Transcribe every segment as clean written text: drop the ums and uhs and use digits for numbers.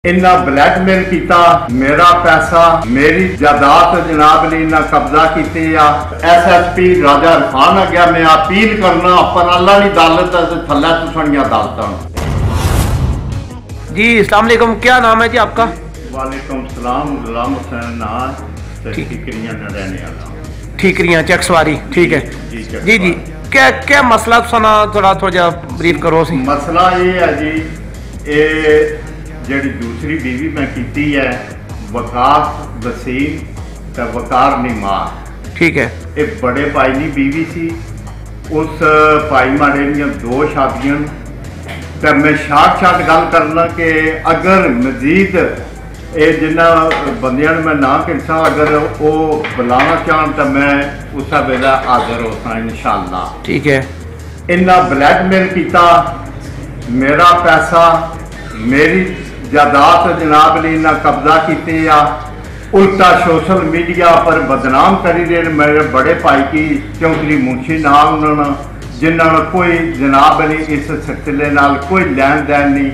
इन्ना ब्लैकमेल किया, मेरा पैसा मेरी जायदाद जनाब ने इन्ना कब्जा किते आ। SSP राजा इरफान आ गया। मैं अपील करना पर अल्लाह की अदालत थल्ला तुसानियां अदालत। जी अस्सलाम वालेकुम, क्या नाम है जी आपका? वालेकुम सलाम, गुलाम हुसैन नाज, ठीकरियां रहने वाला। ठीकरियां चक सवारी, ठीक है जी जी। क्या क्या मसला सुना, थोड़ा ब्रीफ करो सी। मसला ये है जी, ये जी दूसरी बीवी मैं की है वकास वसीम ते वकार निमार, ठीक है। एक बड़े भाई की बीवी सी। उस भाई माड़े दियां 2 शादियां। तो मैं शाट गल करना कि अगर मजीद ये जिन्होंने बंदियां मैं ना किसा अगर वो बुलाना चाहन तो मैं उस वेला हाजिर होता इंशाअल्लाह, ठीक है। इन्ना ब्लैकमेल किया, मेरा पैसा मेरी जायदाद जनाब ने इन्ना कब्जा किते आ। उल्टा सोशल मीडिया पर बदनाम करी रहे मेरे बड़े भाई की चौधरी मुंशी नाम उन्होंने, जिन्होंने कोई जनाब नहीं इस सिलसिले नाल कोई लैन देन नहीं।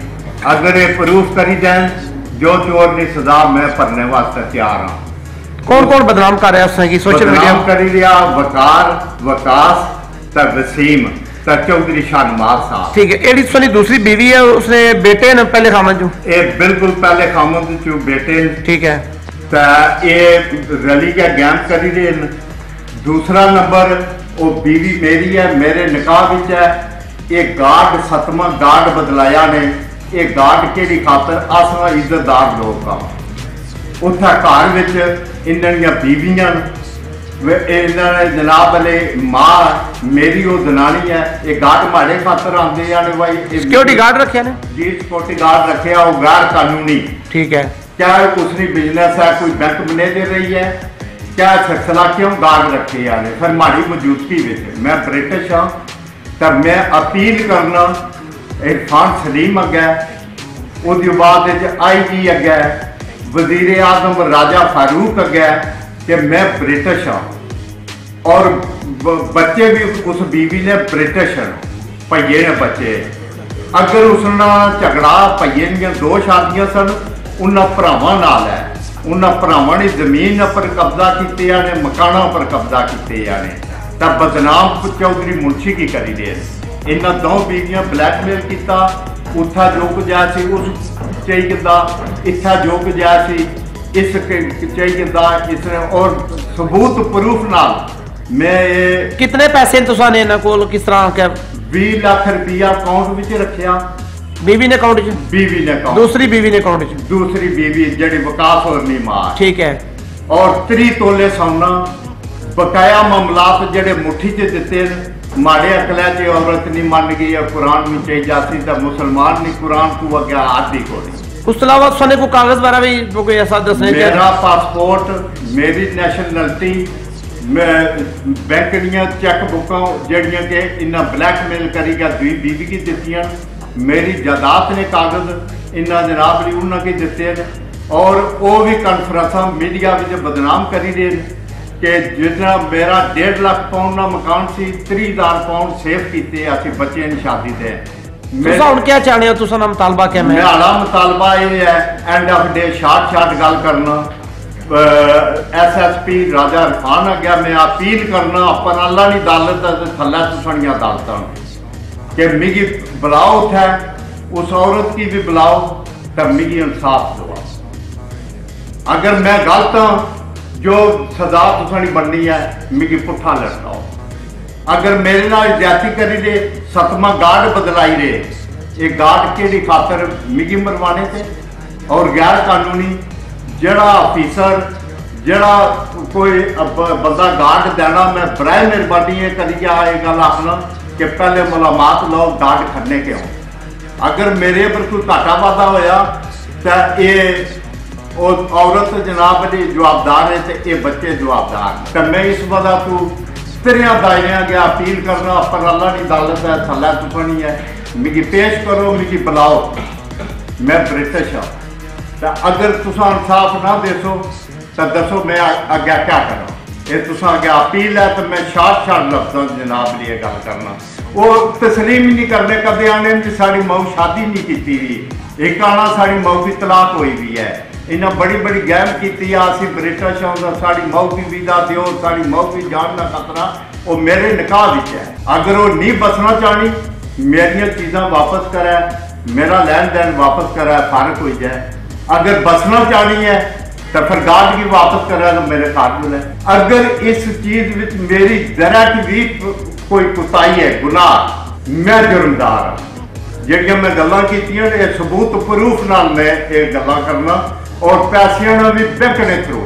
अगर ये प्रूफ करी दें जो चोर की सजा मैं भरने वास्ते तैयार हाँ। कौन कौन बदनाम कर रहा है? सोशल मीडिया करी रहा वकार वकास ते वसीम चौधरी शानवार साहब, ठीक है। एडी सोनी दूसरी बीवी है, उसने बेटे ने पहले खामन चो, ये बिल्कुल पहले खामन चो बेटे, ठीक है। ये रली के गैम करी रहे। दूसरा नंबर वो बीवी मेरी है, मेरे निकाह विच है। ये गार्ड 7वां गार्ड बदलाया ने। ये गार्ड केड़ी खातर असां इज्जतदार लोग का उत्थे घर विच इन्हां दियां बीवियां इन्होंने जनाब ने मां मेरी वो दनानी है। ये गार्ड माड़े खातर आते हैं भाई, सिक्योरिटी गार्ड रखे ने जी, सिक्योरिटी गार्ड रखे वो गैर कानूनी, ठीक है। क्या कुछ नहीं बिजनेस है, कोई बैंक मैनेजर रही है, क्या सिलसिला क्यों गार्ड रखे आने फिर माड़ी मौजूदगी में। मैं ब्रिटिश हाँ, तो मैं अपील करना इरफान सलीम अगे, उसके बाद IG अगे, वजीर आजम राजा फारूक अगे कि मैं ब्रिटिश हाँ और बच्चे भी उस बीवी ने ब्रिटिश हैं, भइये ने बच्चे। अगर उसना झगड़ा भइये दियां 2 शादियां सन, उन्होंने भरावां नाल है, उन्होंने भरावां ने जमीन पर कब्जा किया ने, मकाना पर कब्जा किया ने। तो बदनाम चौधरी मुंशी की करी दे। इन्होंने 2 बीवियां ब्लैकमेल किया। उथा जो कुछ सी उस चाहिए, इत्था जो कुछ सी इस चाहिए इसने, और सबूत प्रूफ नाल मैं ये कितने पैसे तुसाने इन्हां कोल किस तरह के 20 लाख रुपया अकाउंट विच रखिया। बीवी ने अकाउंट च, बीवी ने अकाउंट, दूसरी बीवी ने अकाउंट च, दूसरी बीवी जड़ी वकास और निमार, ठीक है। और 3 तोले सोना बकाया मामलात जड़े मुट्ठी च दिते। माड़े अकलै च औरत नहीं मान गई है, कुरान में चाहिए जाती तो मुसलमान नहीं, कुरान को अगे आदि कोई। उस अलावा सोने को कागज वगैरह भी कोई ऐसा दसने? मेरा पासपोर्ट, मेरी नैशनैलिटी, बैंक दियां चैक बुकां जड़ियां के इन्ना ब्लैकमेल करी गया 2 बीवी की दित्तियां। मेरी जायदाद ने कागज इन्ना जनाब ने उन्होंने की दिते हैं। और वो भी कॉन्फ्रेंसा मीडिया में बदनाम करी रहे कि जितना मेरा 1.5 लाख पाउंड का मकान से 30,000 पाउंड सेव किए असी बच्चे ने शादी दे। क्या चाहते हो तुसा? मुतालबा क्या? मेरा मुतालबा ये है एंड ऑफ डे शाट गल करना SSP राजा इरफान आ गया। मैं अपील करना अपन अल्लाह की अदालत थल्ला तुसानियां अदालत कि मिगी बुलाओ, उठे उस औरत की भी बुलाओ तो मिगी इंसाफ दो। अगर मैं गलत हाँ, जो सजा तुसानी बननी है मिगी पुट्ठा लटकाओ। अगर मेरे नाल ज्यादती करी दे, 7वां गार्ड बदलाई रहे, ये गार्ड केड़ी खातर मिगी मरवाने थे। और गैर कानूनी जड़ा ऑफिसर जड़ा कोई बंदा गार्ड देना, मैं बराए मेहरबानी करी गल आखना कि पहले मुलाकात लो गार्ड खड़ने के हो। अगर मेरे पर कोई घाटा वाधा होया तो ये औरत जनाब ने जवाबदार है, तो ये बच्चे जवाबदार। तो मैं इस वजह तो तेरिया दायरिया गया अपील करना पर अल्लाह की अदालत है थल्ला तुसानी है। मिगी पेश करो, मिगी बुलाओ, मैं ब्रिटिश हाँ। तो अगर तुसा इंसाफ ना देसो तो दसो मैं अगे क्या करा। ये तुसा अगे अपील है तो मैं शाट लफ्जों जनाब लिए गल करना। वो तस्लीम ही नहीं करने कदे आने साड़ी मऊ शादी नहीं की। एक आना साड़ी मऊ की तलाक हुई भी है, इन्हें बड़ी बड़ी गैम की आसी ब्रिटिश आउंदा साड़ी मऊ की वीजा दो, साड़ी मऊ की जान का खतरा, वो मेरे निकाह विच है। अगर वो नहीं बसना चाहनी, मेरिया चीज़ां वापस करे, मेरा लैन देन वापस करे, फर्क हो जाए। अगर बसना चाहनी है तो फिर गार्ड की वापस करे तो मेरे काबिल है। अगर इस चीज़ विच मेरी जरा की भी कोई कुताही है, गुनाह, मैं जुर्मदार हाँ। ਜਿਹੜੀਆਂ मैं गल्लां कीतियां ने सबूत प्रूफ नाल मैं ये गल्लां करना और पैसियां ना भी बैंक ने थ्रू